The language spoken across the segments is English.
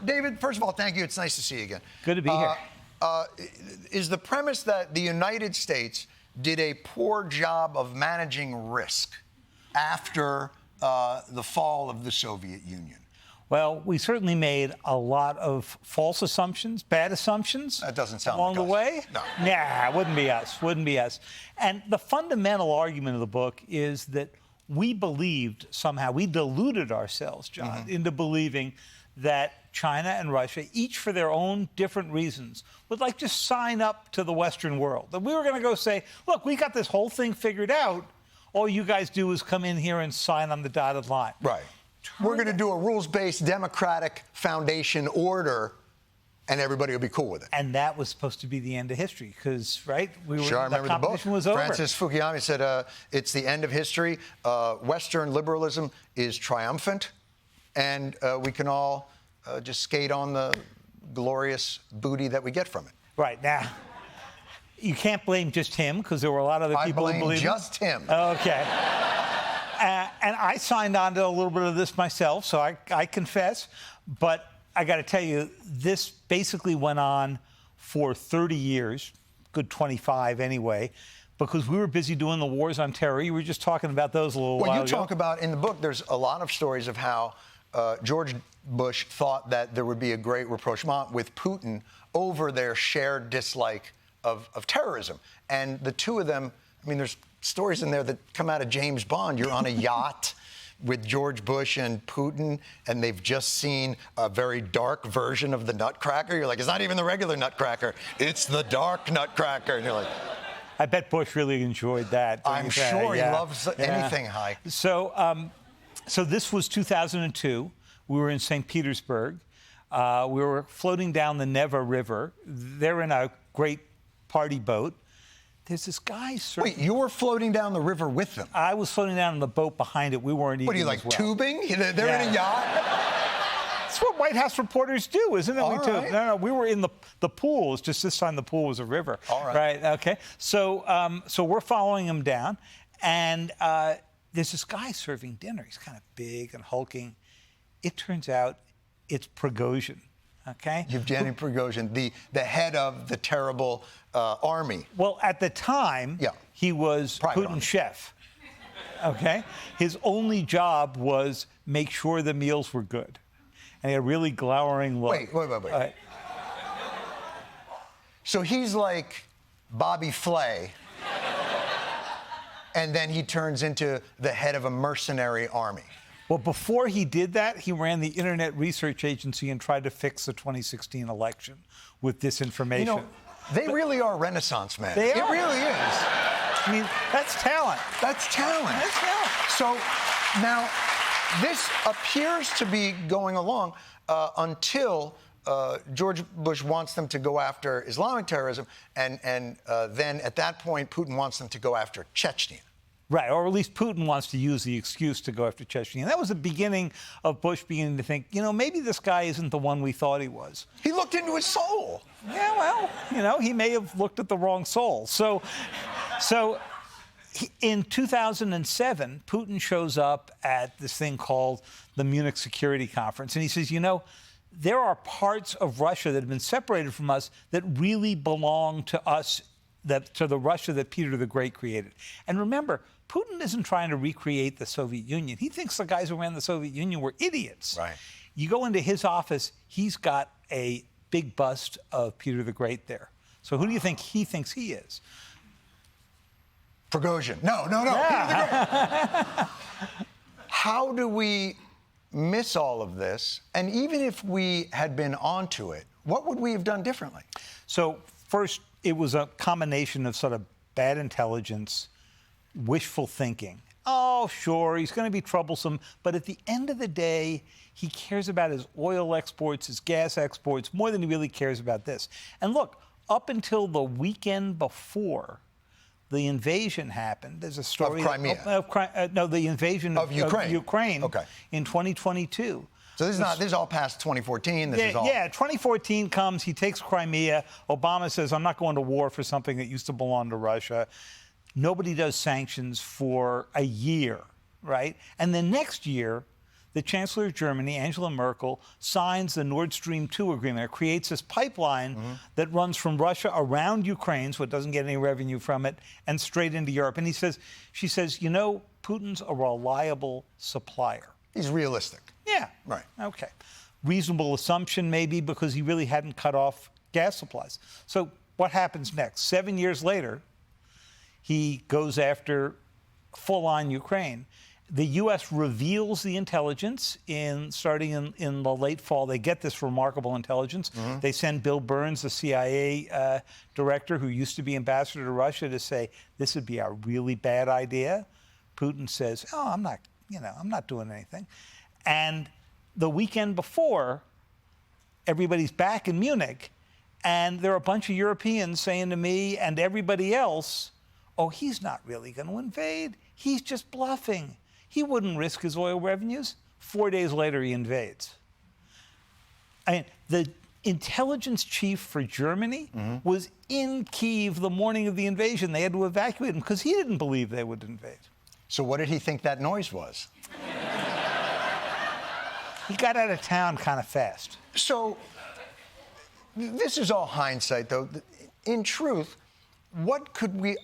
David, first of all, thank you. It's nice to see you again. Good to be here. Is the premise that the United States did a poor job of managing risk after the fall of the Soviet Union? Well, we certainly made a lot of false assumptions, bad assumptions. That doesn't sound along like the way. No. Nah, wouldn't be us. Wouldn't be us. And the fundamental argument of the book is that we believed somehow, we deluded ourselves, John, into believing that China and Russia, each for their own different reasons, would like just sign up to the Western world. That we were going to go say, look, we got this whole thing figured out. All you guys do is come in here and sign on the dotted line. Right. We're going to do a rules-based democratic foundation order, and everybody will be cool with it. And that was supposed to be the end of history, because, right? We were, sure, I remember the book. Competition was over. Francis Fukuyama said it's the end of history. Western liberalism is triumphant, and we can all just skate on the glorious booty that we get from it. Right. Now, you can't blame just him, because there were a lot of other people who believed just him. Okay. And I signed on to a little bit of this myself, so I confess. But I got to tell you, this basically went on for 30 years, good 25 anyway, because we were busy doing the wars on terror. You were just talking about those a little while ago. Well, you talk about, in the book, there's a lot of stories of how George Bush thought that there would be a great rapprochement with Putin over their shared dislike of terrorism. And the two of them, I mean, there's stories in there that come out of James Bond. You're on a yacht with George Bush and Putin, and they've just seen a very dark version of the Nutcracker. You're like, it's not even the regular Nutcracker. It's the dark Nutcracker. And you're like... I bet Bush really enjoyed that. I'm sure he loves anything high. So, so this was 2002. We were in St. Petersburg. We were floating down the Neva River. They're in a great party boat. There's this guy surfing. Wait, you were floating down the river with them? I was floating down in the boat behind it. We weren't eating. What are you, like, tubing? They're in a yacht? That's what White House reporters do, isn't it? All right. No, we were in the pool. It's just this time the pool was a river. All right. Right, okay. So, so we're following him down, and there's this guy serving dinner. He's kind of big and hulking. It turns out it's Prigozhin. Okay. Yevgeny Prigozhin, the head of the terrible army. Well, at the time, he was Putin's chef. Okay. His only job was make sure the meals were good, and he had a really glowering look. Wait. So he's like Bobby Flay, and then he turns into the head of a mercenary army. Well, before he did that, he ran the Internet Research Agency and tried to fix the 2016 election with disinformation. You know, they really are Renaissance men. They are. It really is. I mean, that's talent. That's talent. That's talent. So now, this appears to be going along until George Bush wants them to go after Islamic terrorism, and then at that point, Putin wants them to go after Chechnya. Right, or at least Putin wants to use the excuse to go after Chechnya. And that was the beginning of Bush beginning to think, you know, maybe this guy isn't the one we thought he was. He looked into his soul. Yeah, well, you know, he may have looked at the wrong soul. So in 2007, Putin shows up at this thing called the Munich Security Conference, and he says, you know, there are parts of Russia that have been separated from us that really belong to us, to the Russia that Peter the Great created. And remember, Putin isn't trying to recreate the Soviet Union. He thinks the guys who ran the Soviet Union were idiots. Right. You go into his office, he's got a big bust of Peter the Great there. So who do you think he thinks he is? Prigozhin. No. Yeah. Peter the Great. How do we miss all of this? And even if we had been onto it, what would we have done differently? So first, it was a combination of sort of bad intelligence, wishful thinking. Oh, sure, he's going to be troublesome, but at the end of the day, he cares about his oil exports, his gas exports, more than he really cares about this. And look, up until the weekend before the invasion happened, there's a story... Of Crimea? No, the invasion of Ukraine. Okay. In 2022. So this is all past 2014. Yeah, 2014 comes, he takes Crimea. Obama says, I'm not going to war for something that used to belong to Russia. Nobody does sanctions for a year, right? And then next year, the Chancellor of Germany, Angela Merkel, signs the Nord Stream 2 agreement. It creates this pipeline that runs from Russia around Ukraine, so it doesn't get any revenue from it, and straight into Europe. And she says, you know, Putin's a reliable supplier. He's realistic. Yeah. Right. Okay. Reasonable assumption, maybe, because he really hadn't cut off gas supplies. So what happens next? 7 years later, he goes after full-on Ukraine. The U.S. reveals the intelligence starting in the late fall. They get this remarkable intelligence. They send Bill Burns, the CIA director who used to be ambassador to Russia, to say, this would be a really bad idea. Putin says, oh, I'm not doing anything. And the weekend before, everybody's back in Munich, and there are a bunch of Europeans saying to me and everybody else, oh, he's not really going to invade. He's just bluffing. He wouldn't risk his oil revenues. 4 days later, he invades. I mean, the intelligence chief for Germany was in Kyiv the morning of the invasion. They had to evacuate him because he didn't believe they would invade. So what did he think that noise was? He got out of town kind of fast. So this is all hindsight, though. In truth, what could we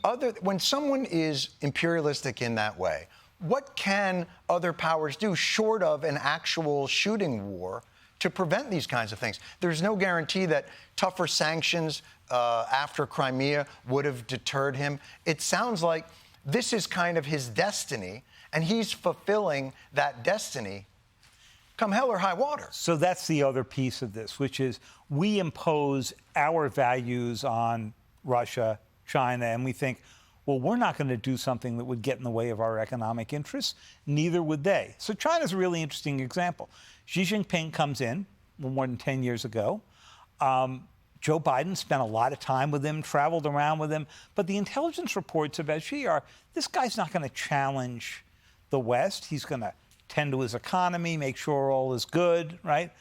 when someone is imperialistic in that way, what can other powers do short of an actual shooting war to prevent these kinds of things? There's no guarantee that tougher sanctions after Crimea would have deterred him. It sounds like this is kind of his destiny, and he's fulfilling that destiny come hell or high water. So that's the other piece of this, which is we impose our values on Russia, China, and we think, well, we're not going to do something that would get in the way of our economic interests. Neither would they. So China's a really interesting example. Xi Jinping comes in more than 10 years ago. Joe Biden spent a lot of time with him, traveled around with him. But the intelligence reports about Xi are, this guy's not going to challenge the West. He's going to tend to his economy, make sure all is good, right?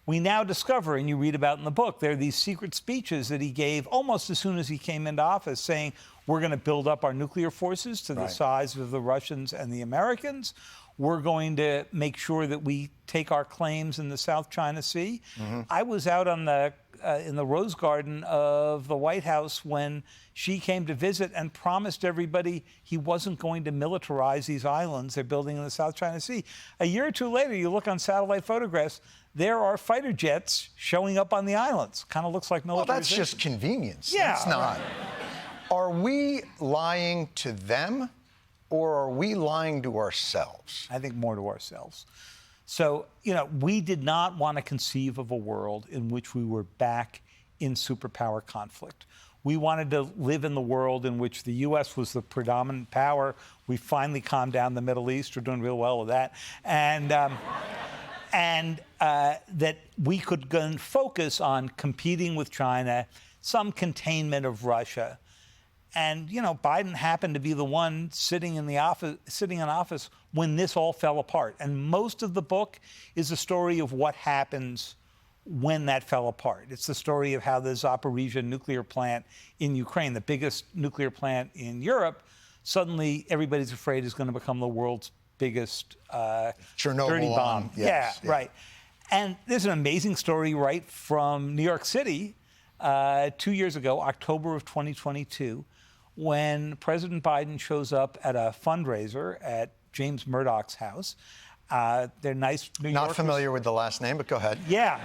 We now discover, and you read about in the book, there are these secret speeches that he gave almost as soon as he came into office saying, we're going to build up our nuclear forces to the size of the Russians and the Americans. We're going to make sure that we take our claims in the South China Sea. I was out on in the Rose Garden of the White House when Xi came to visit and promised everybody he wasn't going to militarize these islands they're building in the South China Sea. A year or two later, you look on satellite photographs, there are fighter jets showing up on the islands. Kind of looks like militarization. Well, that's just convenience. Yeah, that's not. Right. Are we lying to them, or are we lying to ourselves? I think more to ourselves. So, you know, we did not want to conceive of a world in which we were back in superpower conflict. We wanted to live in the world in which the U.S. was the predominant power. We finally calmed down the Middle East. We're doing real well with that. And that we could go and focus on competing with China, some containment of Russia. And, you know, Biden happened to be the one sitting in office when this all fell apart. And most of the book is a story of what happens when that fell apart. It's the story of how the Zaporizhzhia nuclear plant in Ukraine, the biggest nuclear plant in Europe, suddenly everybody's afraid is going to become the world's biggest dirty bomb. Yes, yeah, right. And there's an amazing story right from New York City 2 years ago, October of 2022, when President Biden shows up at a fundraiser at James Murdoch's house. They're nice New Yorkers. Not familiar with the last name, but go ahead. Yeah.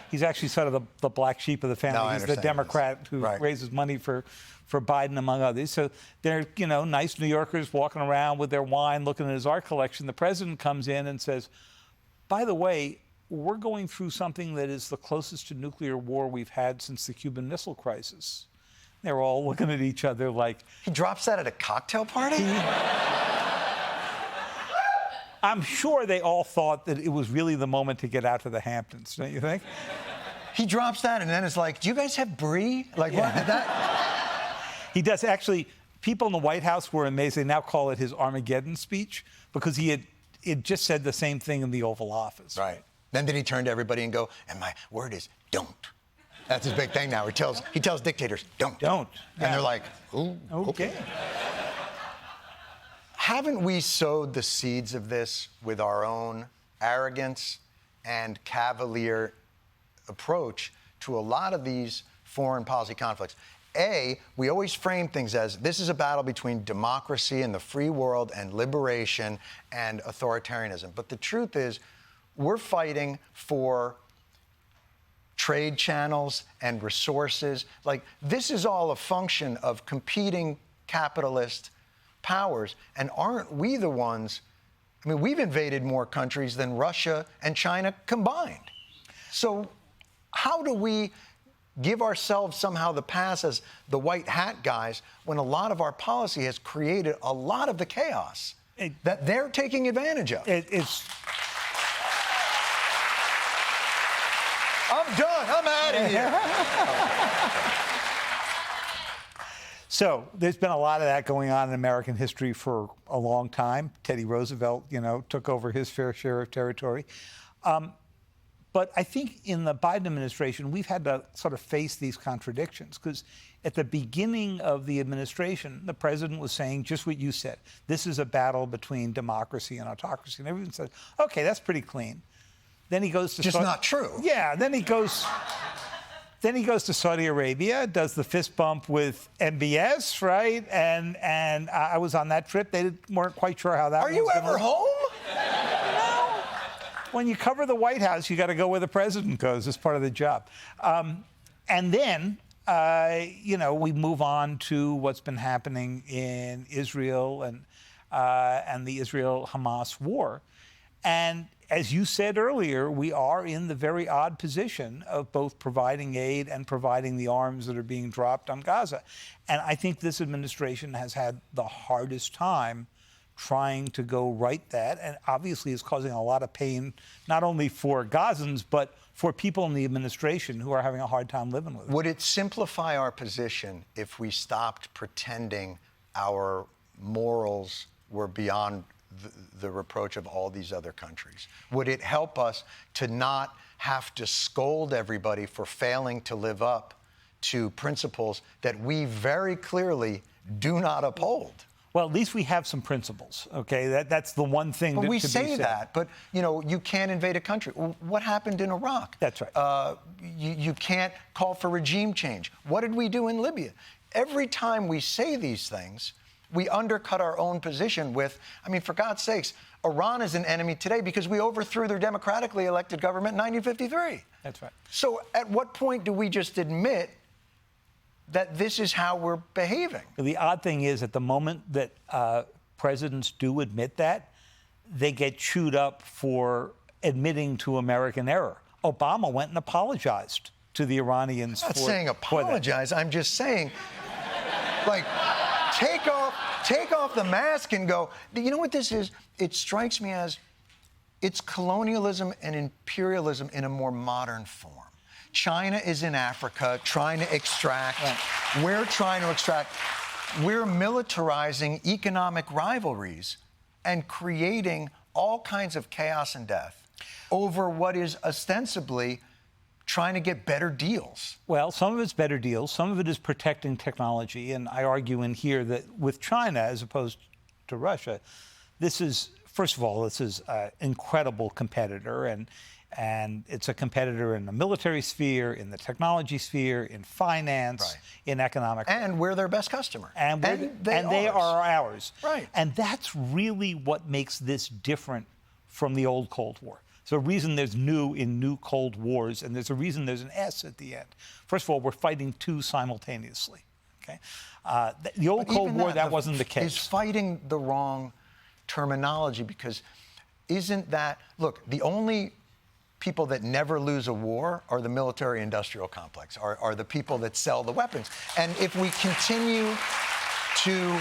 He's actually sort of the black sheep of the family. No, He's the Democrat who raises money for Biden, among others. So they're, you know, nice New Yorkers walking around with their wine, looking at his art collection. The president comes in and says, by the way, we're going through something that is the closest to nuclear war we've had since the Cuban Missile Crisis. They're all looking at each other like... He drops that at a cocktail party? I'm sure they all thought that it was really the moment to get out to the Hamptons, don't you think? He drops that and then it's like, do you guys have brie? Like, what? That... He does. Actually, people in the White House were amazed. They now call it his Armageddon speech because he had just said the same thing in the Oval Office. Right. Then did he turn to everybody and go, and my word is don't. That's his big thing now. He tells dictators, don't. Don't. And they're like, ooh, okay. Haven't we sowed the seeds of this with our own arrogance and cavalier approach to a lot of these foreign policy conflicts. We always frame things as this is a battle between democracy and the free world and liberation and authoritarianism. But the truth is, we're fighting for trade channels and resources. Like, this is all a function of competing capitalist powers. And aren't we the ones? I mean, we've invaded more countries than Russia and China combined. So how do we give ourselves somehow the pass as the white hat guys when a lot of our policy has created a lot of the chaos that they're taking advantage of? I'm done. I'm out of here. So there's been a lot of that going on in American history for a long time. Teddy Roosevelt, took over his fair share of territory. But I think in the Biden administration, we've had to sort of face these contradictions, because at the beginning of the administration, the president was saying just what you said. This is a battle between democracy and autocracy. And everyone said, okay, that's pretty clean. Then he goes to just not true. Yeah. Then he goes to Saudi Arabia, does the fist bump with MBS, right? And I was on that trip. They weren't quite sure how that. Are you ever home? No. When you cover the White House, you got to go where the president goes. It's part of the job. And then we move on to what's been happening in Israel and the Israel-Hamas war. And as you said earlier, we are in the very odd position of both providing aid and providing the arms that are being dropped on Gaza. And I think this administration has had the hardest time trying to go right that, and obviously is causing a lot of pain, not only for Gazans, but for people in the administration who are having a hard time living with it. Would it simplify our position if we stopped pretending our morals were beyond the reproach of all these other countries? Would it help us to not have to scold everybody for failing to live up to principles that we very clearly do not uphold? Well, at least we have some principles, okay? That's the one thing but to we be say said. that, but, you can't invade a country. What happened in Iraq? That's right. You can't call for regime change. What did we do in Libya? Every time we say these things, we undercut our own position with, for God's sakes, Iran is an enemy today because we overthrew their democratically elected government in 1953. That's right. So at what point do we just admit that this is how we're behaving? The odd thing is, at the moment that presidents do admit that, they get chewed up for admitting to American error. Obama went and apologized to the Iranians. I'm not saying apologize. I'm just saying, take off the mask and go, you know what this is? It strikes me as it's colonialism and imperialism in a more modern form. China is in Africa trying to extract. Right. We're trying to extract. We're militarizing economic rivalries and creating all kinds of chaos and death over what is ostensibly trying to get better deals. Well, some of it's better deals. Some of it is protecting technology. And I argue in here that with China, as opposed to Russia, this is, first of all, this is an incredible competitor. And it's a competitor in the military sphere, in the technology sphere, in finance, right. in economic. And we're their best customer. And they are ours. Right. And that's really what makes this different from the old Cold War. There's a reason there's new in new Cold Wars, and there's a reason there's an S at the end. First of all, we're fighting two simultaneously. Okay, the old Cold War, that wasn't the case. Is fighting the wrong terminology, because isn't that, look, the only people that never lose a war are the military-industrial complex, are the people that sell the weapons. And if we continue to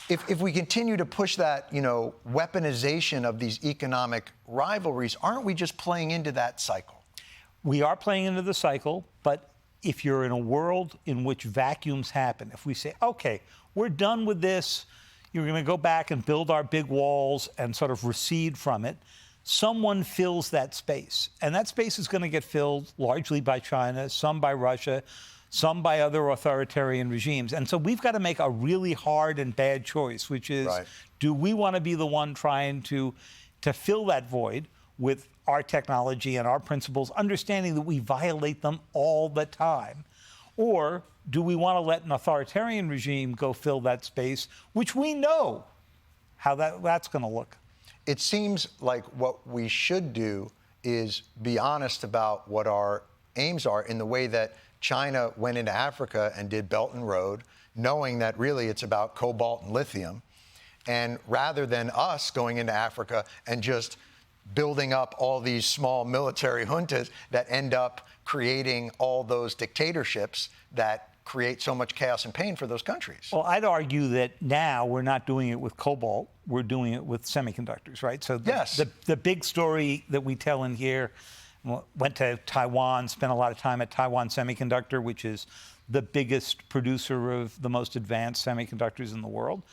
If we continue to push that, weaponization of these economic rivalries, aren't we just playing into that cycle? We are playing into the cycle, but if you're in a world in which vacuums happen, if we say, okay, we're done with this, you're going to go back and build our big walls and sort of recede from it, someone fills that space. And that space is going to get filled largely by China, some by Russia, some by other authoritarian regimes. And so we've got to make a really hard and bad choice, which is, right. Do we want to be the one trying to to fill that void with our technology and our principles, understanding that we violate them all the time? Or do we want to let an authoritarian regime go fill that space, which we know how that's going to look? It seems like what we should do is be honest about what our aims are, in the way that China went into Africa and did Belt and Road, knowing that really it's about cobalt and lithium. And rather than us going into Africa and just building up all these small military juntas that end up creating all those dictatorships that create so much chaos and pain for those countries. Well, I'd argue that now we're not doing it with cobalt, we're doing it with semiconductors, right? So the big story that we tell in here, went to Taiwan, spent a lot of time at Taiwan Semiconductor, which is the biggest producer of the most advanced semiconductors in the world.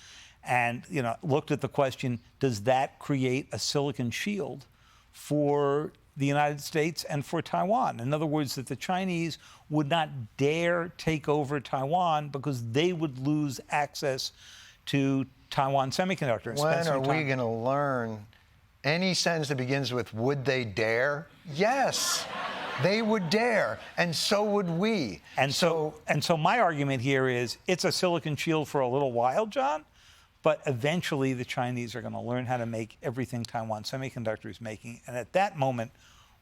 And, looked at the question, does that create a silicon shield for the United States and for Taiwan? In other words, that the Chinese would not dare take over Taiwan because they would lose access to Taiwan Semiconductor. When are we going to learn any sentence that begins with "would they dare"? Yes, they would dare, and so would we. And so my argument here is it's a silicon shield for a little while, John, but eventually the Chinese are going to learn how to make everything Taiwan Semiconductor is making, and at that moment,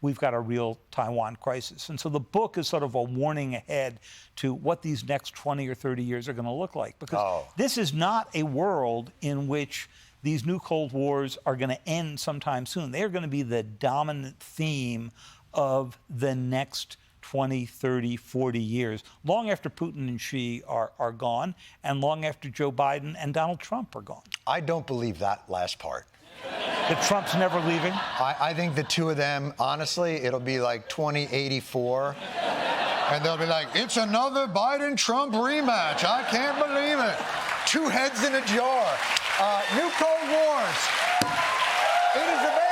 we've got a real Taiwan crisis. And so the book is sort of a warning ahead to what these next 20 or 30 years are going to look like. Because this is not a world in which these new Cold Wars are going to end sometime soon. They are going to be the dominant theme of the next 20, 30, 40 years, long after Putin and Xi are gone, and long after Joe Biden and Donald Trump are gone. I don't believe that last part. That Trump's never leaving? I think the two of them, honestly, it'll be like 2084. And they'll be like, it's another Biden-Trump rematch. I can't believe it. Two heads in a jar. New Cold Wars. It is available.